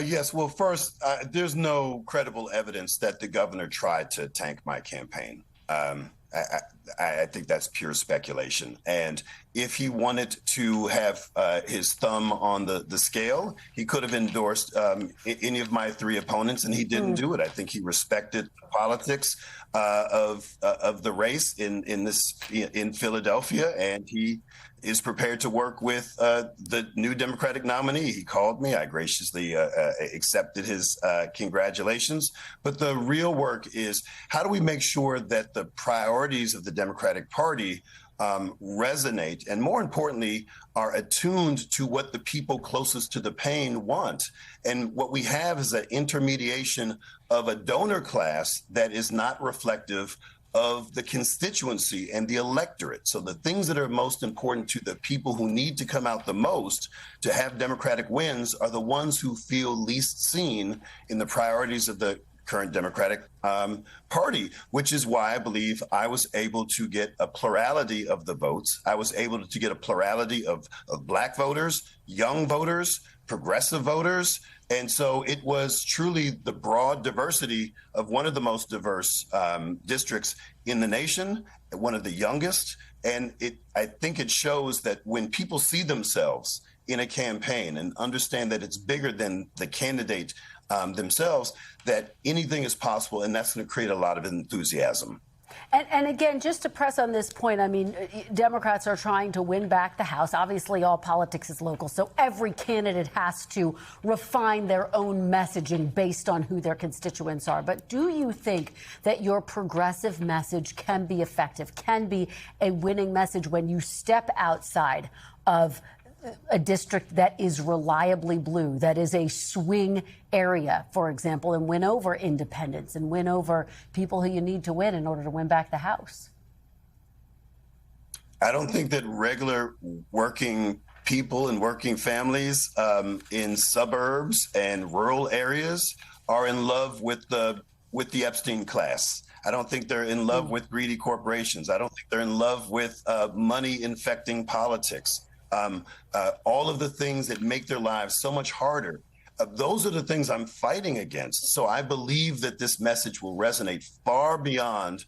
Yes. Well, first, there's no credible evidence that the governor tried to tank my campaign. I think that's pure speculation. And if he wanted to have his thumb on the scale, he could have endorsed any of my 3 opponents, and he didn't do it. I think he respected the politics of the race in Philadelphia, and he is prepared to work with the new Democratic nominee. He called me. I graciously accepted his congratulations. But the real work is, how do we make sure that the priorities of the Democratic Party resonate, and more importantly, are attuned to what the people closest to the pain want? And what we have is an intermediation of a donor class that is not reflective of the constituency and the electorate. So the things that are most important to the people who need to come out the most to have Democratic wins are the ones who feel least seen in the priorities of the current Democratic Party, which is why I believe I was able to get a plurality of the votes. I was able to get a plurality of Black voters, young voters, progressive voters. And so it was truly the broad diversity of one of the most diverse districts in the nation, one of the youngest. And I think it shows that when people see themselves in a campaign and understand that it's bigger than the candidate themselves, that anything is possible, and that's going to create a lot of enthusiasm. And again, just to press on this point, I mean, Democrats are trying to win back the House. Obviously, all politics is local, so every candidate has to refine their own messaging based on who their constituents are. But do you think that your progressive message can be effective, can be a winning message when you step outside of a district that is reliably blue, that is a swing area, for example, and win over independents and win over people who you need to win in order to win back the House? I don't think that regular working people and working families in suburbs and rural areas are in love with the Epstein class. I don't think they're in love with greedy corporations. I don't think they're in love with money infecting politics. All of the things that make their lives so much harder. Those are the things I'm fighting against. So I believe that this message will resonate far beyond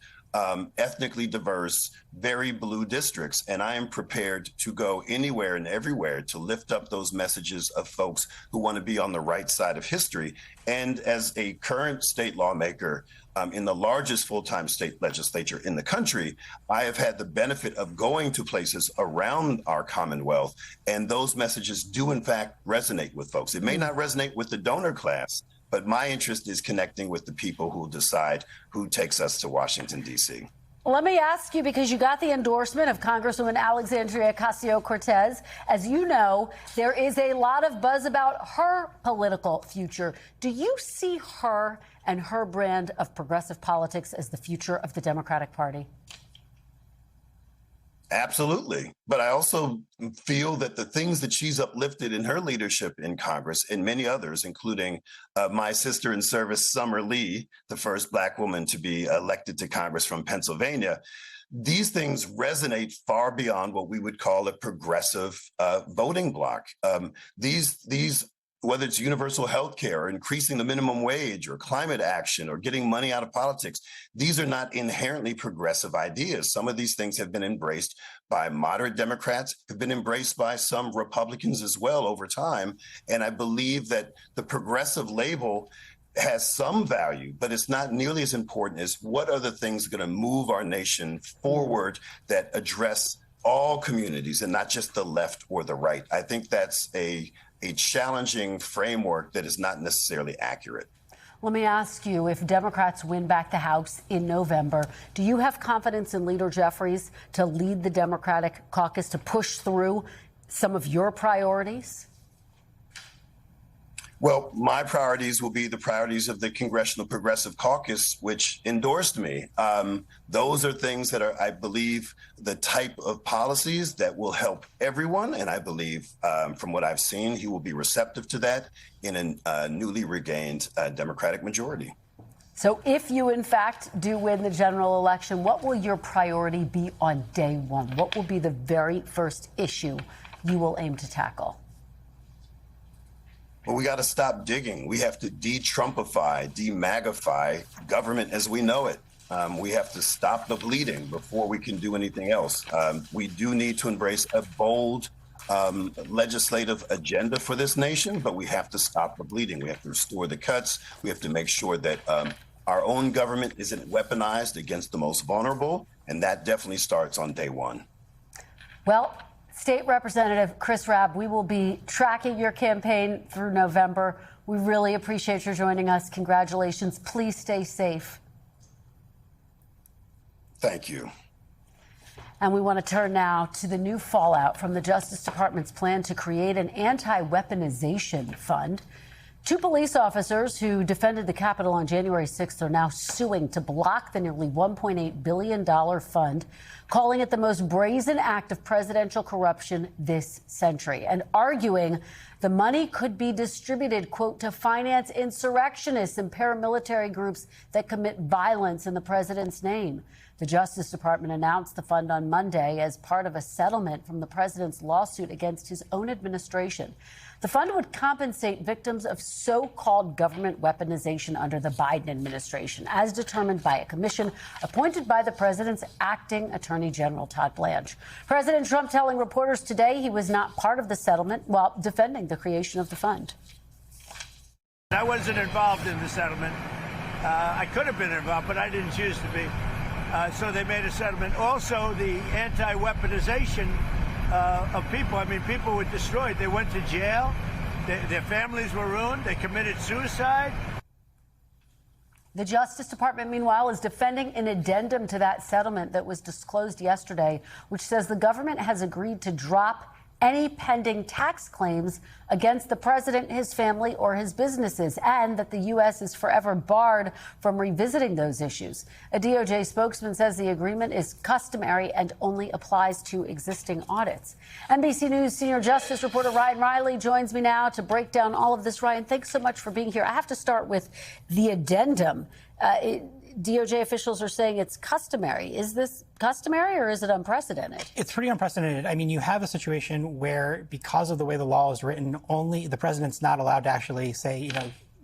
ethnically diverse, very blue districts. And I am prepared to go anywhere and everywhere to lift up those messages of folks who want to be on the right side of history. And as a current state lawmaker in the largest full-time state legislature in the country, I have had the benefit of going to places around our Commonwealth, and those messages do in fact resonate with folks. It may not resonate with the donor class, but my interest is connecting with the people who decide who takes us to Washington, D.C. Let me ask you, because you got the endorsement of Congresswoman Alexandria Ocasio-Cortez. As you know, there is a lot of buzz about her political future. Do you see her and her brand of progressive politics as the future of the Democratic Party? Absolutely. But I also feel that the things that she's uplifted in her leadership in Congress and many others, including my sister in service, Summer Lee, the first Black woman to be elected to Congress from Pennsylvania, these things resonate far beyond what we would call a progressive voting bloc. These whether it's universal health care or increasing the minimum wage or climate action or getting money out of politics, these are not inherently progressive ideas. Some of these things have been embraced by moderate Democrats, have been embraced by some Republicans as well over time. And I believe that the progressive label has some value, but it's not nearly as important as what are the things going to move our nation forward that address all communities and not just the left or the right. I think that's a challenging framework that is not necessarily accurate. Let me ask you, if Democrats win back the House in November, do you have confidence in Leader Jeffries to lead the Democratic caucus to push through some of your priorities? Well, my priorities will be the priorities of the Congressional Progressive Caucus, which endorsed me. Those are things that are, I believe, the type of policies that will help everyone. And I believe, from what I've seen, he will be receptive to that in a newly regained Democratic majority. So if you, in fact, do win the general election, what will your priority be on day one? What will be the very first issue you will aim to tackle? Well, we got to stop digging. We have to de-Trumpify, de-magify government as we know it. We have to stop the bleeding before we can do anything else. We do need to embrace a bold legislative agenda for this nation, but we have to stop the bleeding. We have to restore the cuts. We have to make sure that our own government isn't weaponized against the most vulnerable, and that definitely starts on day one. Well, State Representative Chris Rabb, we will be tracking your campaign through November. We really appreciate your joining us. Congratulations. Please stay safe. Thank you. And we want to turn now to the new fallout from the Justice Department's plan to create an anti-weaponization fund. 2 police officers who defended the Capitol on January 6th are now suing to block the nearly $1.8 billion fund, calling it the most brazen act of presidential corruption this century, and arguing the money could be distributed, quote, to finance insurrectionists and paramilitary groups that commit violence in the president's name. The Justice Department announced the fund on Monday as part of a settlement from the president's lawsuit against his own administration. The fund would compensate victims of so-called government weaponization under the Biden administration, as determined by a commission appointed by the president's acting Attorney General, Todd Blanche. President Trump telling reporters today he was not part of the settlement while defending the creation of the fund. I wasn't involved in the settlement. I could have been involved, but I didn't choose to be. So they made a settlement. Also, the anti-weaponization of people. I mean, people were destroyed. They went to jail. Their families were ruined. They committed suicide. The Justice Department, meanwhile, is defending an addendum to that settlement that was disclosed yesterday, which says the government has agreed to drop any pending tax claims against the president, his family, or his businesses, and that the U.S. is forever barred from revisiting those issues. A DOJ spokesman says the agreement is customary and only applies to existing audits. NBC News senior justice reporter Ryan Riley joins me now to break down all of this. Ryan, thanks so much for being here. I have to start with the addendum. DOJ officials are saying it's customary. Is this customary or is it unprecedented? It's pretty unprecedented. I mean, you have a situation where, because of the way the law is written, only the president's not allowed to actually say,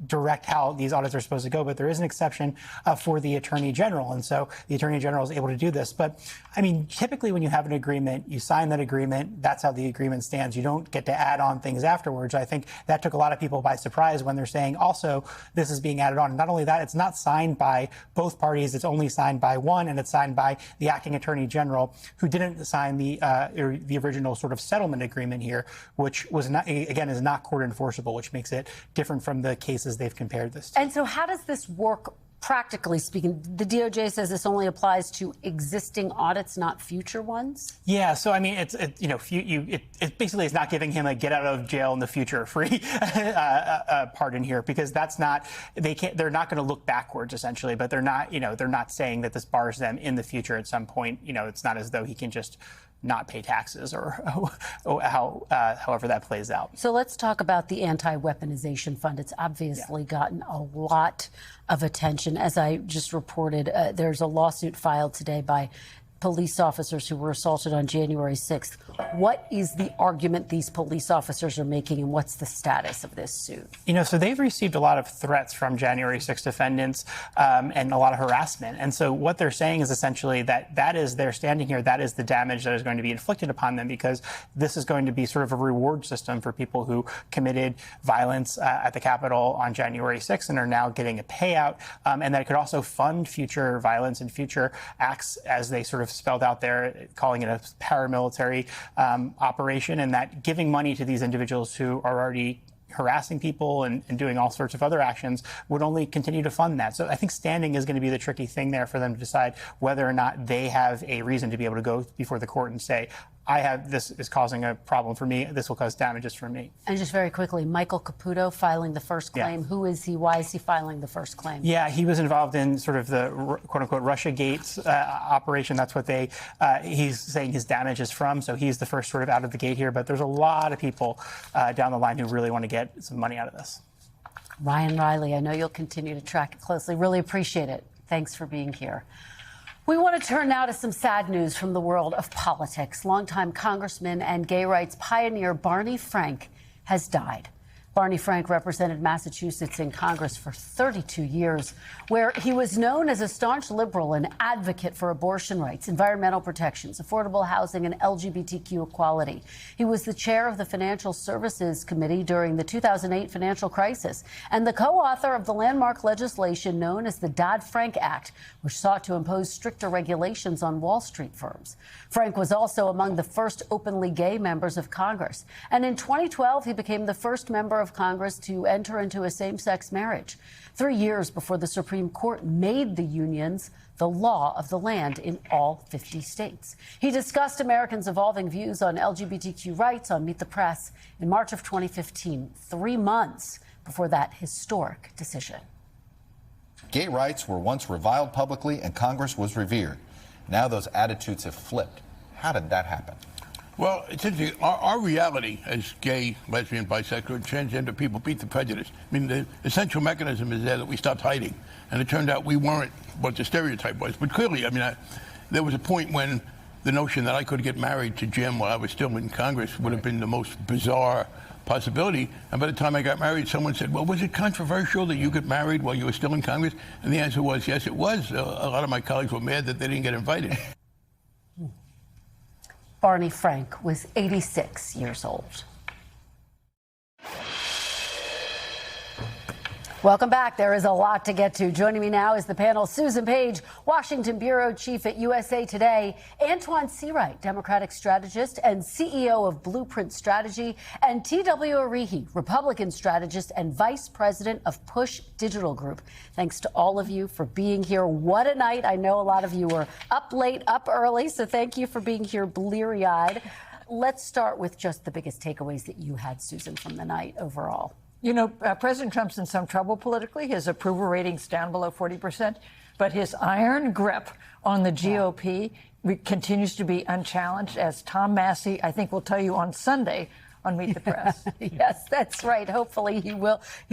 direct how these audits are supposed to go, but there is an exception for the attorney general. And so the attorney general is able to do this. But I mean, typically when you have an agreement, you sign that agreement. That's how the agreement stands. You don't get to add on things afterwards. I think that took a lot of people by surprise when they're saying also this is being added on. And not only that, it's not signed by both parties. It's only signed by one, and it's signed by the acting attorney general, who didn't sign the original sort of settlement agreement here, which was not, again, is not court enforceable, which makes it different from the cases they've compared this to. And so how does this work practically speaking? The DOJ says this only applies to existing audits, not future ones? Yeah, so I mean, it basically is not giving him a get out of jail in the future free pardon here, because that's not, they're not going to look backwards essentially, but they're not saying that this bars them in the future at some point. It's not as though he can just not pay taxes or however that plays out. So let's talk about the anti-weaponization fund. It's obviously gotten a lot of attention. As I just reported, there's a lawsuit filed today by police officers who were assaulted on January 6th. What is the argument these police officers are making, and what's the status of this suit? So they've received a lot of threats from January 6th defendants and a lot of harassment. And so what they're saying is essentially that is their standing here. That is the damage that is going to be inflicted upon them, because this is going to be sort of a reward system for people who committed violence at the Capitol on January 6th and are now getting a payout, and that it could also fund future violence and future acts, as they sort of spelled out there, calling it a paramilitary operation, and that giving money to these individuals who are already harassing people and doing all sorts of other actions would only continue to fund that. So I think standing is going to be the tricky thing there for them to decide whether or not they have a reason to be able to go before the court and say, this is causing a problem for me. This will cause damages for me. And just very quickly, Michael Caputo filing the first claim. Yeah. Who is he? Why is he filing the first claim? Yeah, he was involved in sort of the quote unquote Russia Gates operation. That's what he's saying his damage is from. So he's the first sort of out of the gate here. But there's a lot of people down the line who really want to get some money out of this. Ryan Riley, I know you'll continue to track it closely. Really appreciate it. Thanks for being here. We want to turn now to some sad news from the world of politics. Longtime Congressman and gay rights pioneer Barney Frank has died. Barney Frank represented Massachusetts in Congress for 32 years, where he was known as a staunch liberal and advocate for abortion rights, environmental protections, affordable housing, and LGBTQ equality. He was the chair of the Financial Services Committee during the 2008 financial crisis and the co-author of the landmark legislation known as the Dodd-Frank Act, which sought to impose stricter regulations on Wall Street firms. Frank was also among the first openly gay members of Congress. And in 2012, he became the first member of Congress to enter into a same-sex marriage, 3 years before the Supreme Court made the unions the law of the land in all 50 states. He discussed Americans' evolving views on LGBTQ rights on Meet the Press in March of 2015, 3 months before that historic decision. Gay rights were once reviled publicly and Congress was revered. Now those attitudes have flipped. How did that happen? Well, it's interesting. Our reality as gay, lesbian, bisexual, transgender people beat the prejudice. I mean, the essential mechanism is there that we stopped hiding. And it turned out we weren't what the stereotype was. But clearly, I mean, there was a point when the notion that I could get married to Jim while I was still in Congress would have been the most bizarre possibility. And by the time I got married, someone said, well, was it controversial that you got married while you were still in Congress? And the answer was, yes, it was. A lot of my colleagues were mad that they didn't get invited. Barney Frank was 86 years old. Welcome back. There is a lot to get to. Joining me now is the panel: Susan Page, Washington Bureau Chief at USA Today; Antoine Seawright, Democratic strategist and CEO of Blueprint Strategy; and T.W. Arihi, Republican strategist and Vice President of Push Digital Group. Thanks to all of you for being here. What a night. I know a lot of you were up late, up early, so thank you for being here bleary-eyed. Let's start with just the biggest takeaways that you had, Susan, from the night overall. You know, President Trump's in some trouble politically. His approval rating's down below 40%, but his iron grip on the GOP continues to be unchallenged, as Tom Massey, I think, will tell you on Sunday on Meet the Press. Yes, that's right. Hopefully he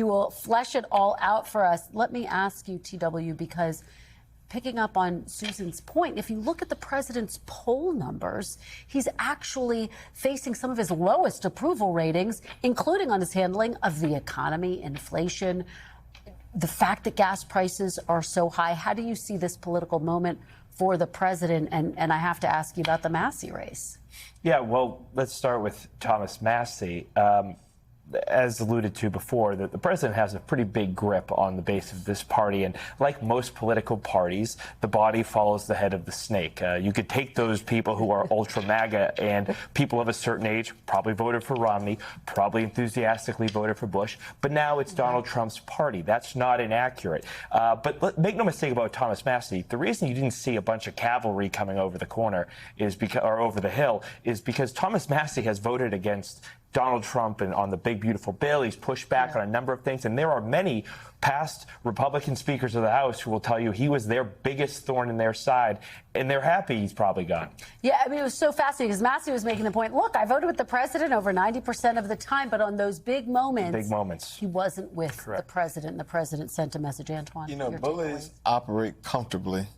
will flesh it all out for us. Let me ask you, TW, because picking up on Susan's point, if you look at the president's poll numbers, he's actually facing some of his lowest approval ratings, including on his handling of the economy, inflation, the fact that gas prices are so high. How do you see this political moment for the president? And I have to ask you about the Massey race. Yeah, well, let's start with Thomas Massey. As alluded to before, the president has a pretty big grip on the base of this party. And like most political parties, the body follows the head of the snake. You could take those people who are ultra MAGA and people of a certain age, probably voted for Romney, probably enthusiastically voted for Bush. But now it's Donald Trump's party. That's not inaccurate. But make no mistake about Thomas Massey. The reason you didn't see a bunch of cavalry coming over the corner is because, or over the hill, is because Thomas Massey has voted against Donald Trump and on the big, beautiful bill. He's pushed back on a number of things. And there are many past Republican speakers of the House who will tell you he was their biggest thorn in their side. And they're happy he's probably gone. Yeah, I mean, it was so fascinating because Massey was making the point, look, I voted with the president over 90% of the time, but on those big moments, he wasn't with the president. And the president sent a message. Antoine, you know, bullies operate comfortably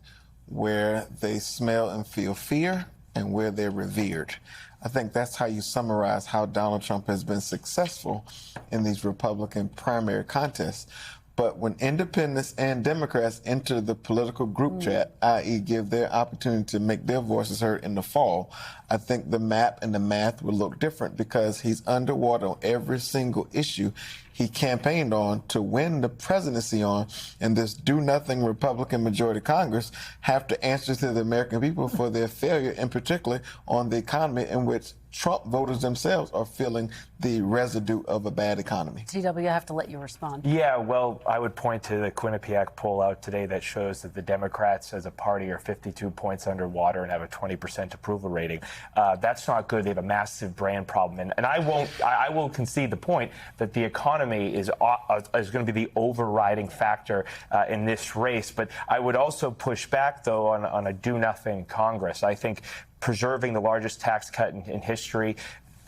where they smell and feel fear and where they're revered. I think that's how you summarize how Donald Trump has been successful in these Republican primary contests. But when independents and Democrats enter the political group chat, i.e. give their opportunity to make their voices heard in the fall, I think the map and the math will look different because he's underwater on every single issue he campaigned on to win the presidency on, and this do-nothing Republican majority Congress have to answer to the American people for their failure, in particular on the economy, in which Trump voters themselves are feeling the residue of a bad economy. TW, I have to let you respond. Yeah, well, I would point to the Quinnipiac poll out today that shows that the Democrats as a party are 52 points underwater and have a 20% approval rating. That's not good. They have a massive brand problem. And I will concede the point that the economy is going to be the overriding factor in this race. But I would also push back, though, on a do-nothing Congress. I think preserving the largest tax cut in history,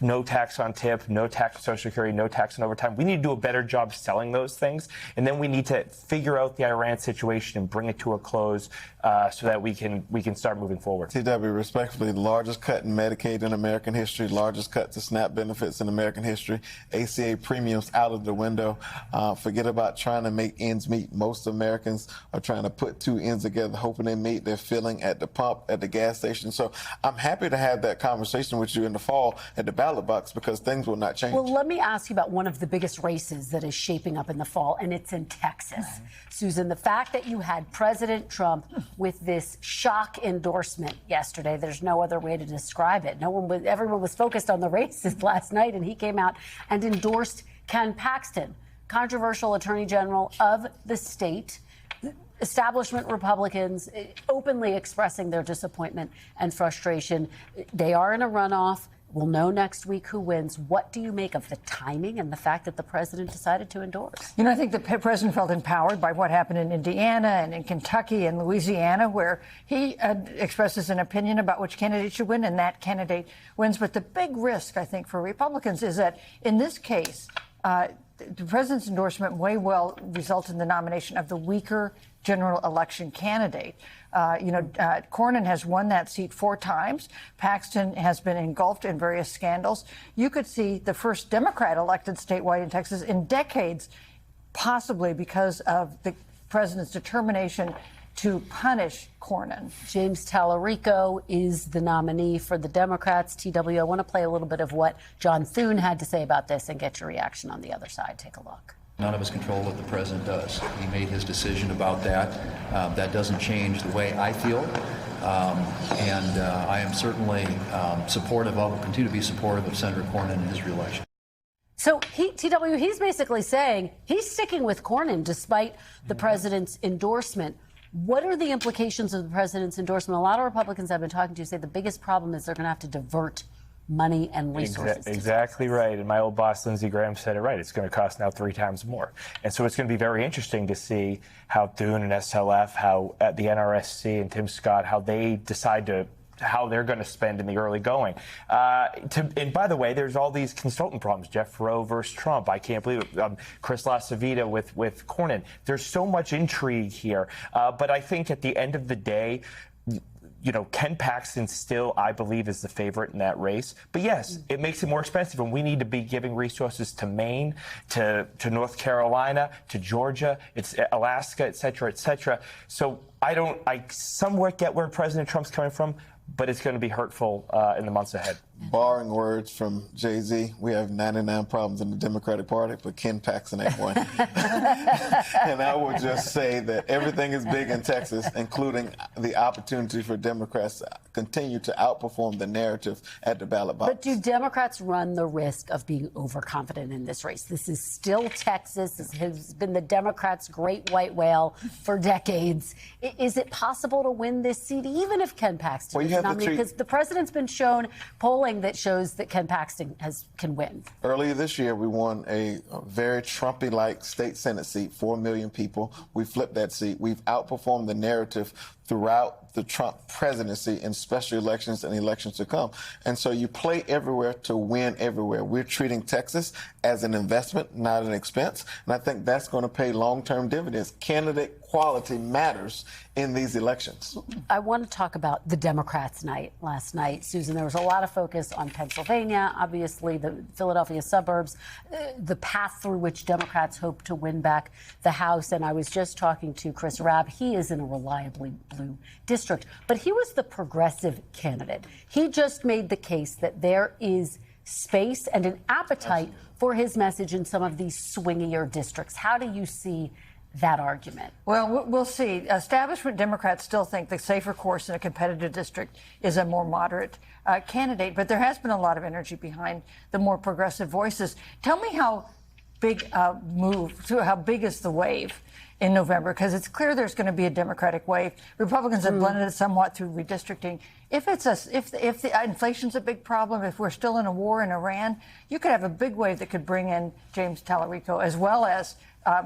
no tax on tip, no tax on Social Security, no tax on overtime. We need to do a better job selling those things. And then we need to figure out the Iran situation and bring it to a close so that we can start moving forward. TW, respectfully, the largest cut in Medicaid in American history, largest cut to SNAP benefits in American history, ACA premiums out of the window. Forget about trying to make ends meet. Most Americans are trying to put two ends together, hoping they meet their filling at the pump, at the gas station. So I'm happy to have that conversation with you in the fall at the ballot box because things will not change. Well, let me ask you about one of the biggest races that is shaping up in the fall, and it's in Texas. Susan, the fact that you had President Trump with this shock endorsement yesterday, there's no other way to describe it. Everyone was focused on the races last night, and he came out and endorsed Ken Paxton, controversial attorney general of the state. Establishment Republicans openly expressing their disappointment and frustration. They are in a runoff. We'll know next week who wins. What do you make of the timing and the fact that the president decided to endorse? You know, I think the president felt empowered by what happened in Indiana and in Kentucky and Louisiana, where he expresses an opinion about which candidate should win, and that candidate wins. But the big risk, I think, for Republicans is that in this case, the president's endorsement may well result in the nomination of the weaker general election candidate. Cornyn has won that seat 4 times. Paxton has been engulfed in various scandals. You could see the first Democrat elected statewide in Texas in decades, possibly because of the president's determination to punish Cornyn. James Tallarico is the nominee for the Democrats. TW, I want to play a little bit of what John Thune had to say about this and get your reaction on the other side. Take a look. None of us control what the president does. He made his decision about that. That doesn't change the way I feel. And I am certainly supportive of, will continue to be supportive of Senator Cornyn and his reelection. So he's basically saying he's sticking with Cornyn despite the president's endorsement. What are the implications of the president's endorsement? A lot of Republicans I've been talking to say the biggest problem is they're going to have to divert money and resources. Exactly right. And my old boss, Lindsey Graham, said it right. It's going to cost now 3 times more. And so it's going to be very interesting to see how Thune and SLF, how at the NRSC and Tim Scott, how they decide how they're going to spend in the early going. And by the way, there's all these consultant problems. Jeff Rowe versus Trump. I can't believe it. Chris LaCivita with Cornyn. There's so much intrigue here. But I think at the end of the day, you know, Ken Paxton still, I believe, is the favorite in that race. But yes, it makes it more expensive, and we need to be giving resources to Maine, to North Carolina, to Georgia, it's Alaska, et cetera, et cetera. So I somewhat get where President Trump's coming from, but it's going to be hurtful in the months ahead. Borrowing words from Jay-Z, we have 99 problems in the Democratic Party, but Ken Paxton ain't one. And I will just say that everything is big in Texas, including the opportunity for Democrats to continue to outperform the narrative at the ballot box. But do Democrats run the risk of being overconfident in this race? This is still Texas. This has been the Democrats' great white whale for decades. Is it possible to win this seat, even if Ken Paxton is nominated? Because the president's been shown polling that shows that Ken Paxton can win. Earlier this year, we won a very Trumpy-like state Senate seat, 4 million people. We flipped that seat. We've outperformed the narrative throughout the Trump presidency in special elections and elections to come. And so you play everywhere to win everywhere. We're treating Texas as an investment, not an expense. And I think that's going to pay long-term dividends. Candidate quality matters in these elections. I want to talk about the Democrats' night last night. Susan, there was a lot of focus on Pennsylvania, obviously the Philadelphia suburbs, the path through which Democrats hope to win back the House. And I was just talking to Chris Rabb. He is in a reliably blue district, but he was the progressive candidate. He just made the case that there is space and an appetite for his message in some of these swingier districts. How do you see that argument? Well, we'll see. Establishment Democrats still think the safer course in a competitive district is a more moderate candidate, but there has been a lot of energy behind the more progressive voices. Tell me how big how big is the wave in November? Because it's clear there's going to be a Democratic wave. Republicans have blended it somewhat through redistricting. If the inflation's a big problem, if we're still in a war in Iran, you could have a big wave that could bring in James Tallarico, as well as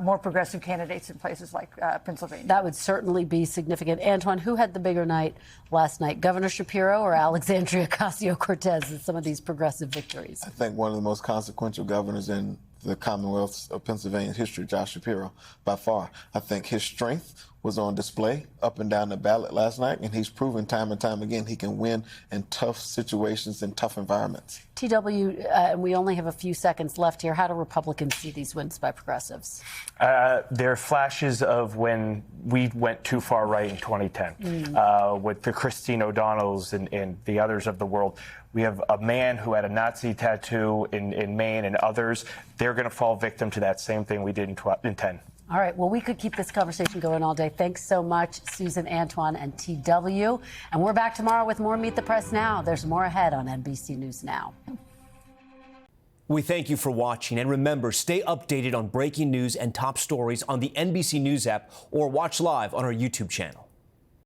more progressive candidates in places like Pennsylvania. That would certainly be significant. Antoine, who had the bigger night last night, Governor Shapiro or Alexandria Ocasio-Cortez in some of these progressive victories? I think one of the most consequential governors in the Commonwealth of Pennsylvania's history, Josh Shapiro, by far. I think his strength was on display up and down the ballot last night, and he's proven time and time again he can win in tough situations and tough environments. TW, and we only have a few seconds left here. How do Republicans see these wins by progressives? There are flashes of when we went too far right in 2010 with the Christine O'Donnells and the others of the world. We have a man who had a Nazi tattoo in Maine and others. They're going to fall victim to that same thing we did in 10. All right. Well, we could keep this conversation going all day. Thanks so much, Susan, Antoine, and TW. And we're back tomorrow with more Meet the Press Now. There's more ahead on NBC News Now. We thank you for watching. And remember, stay updated on breaking news and top stories on the NBC News app or watch live on our YouTube channel.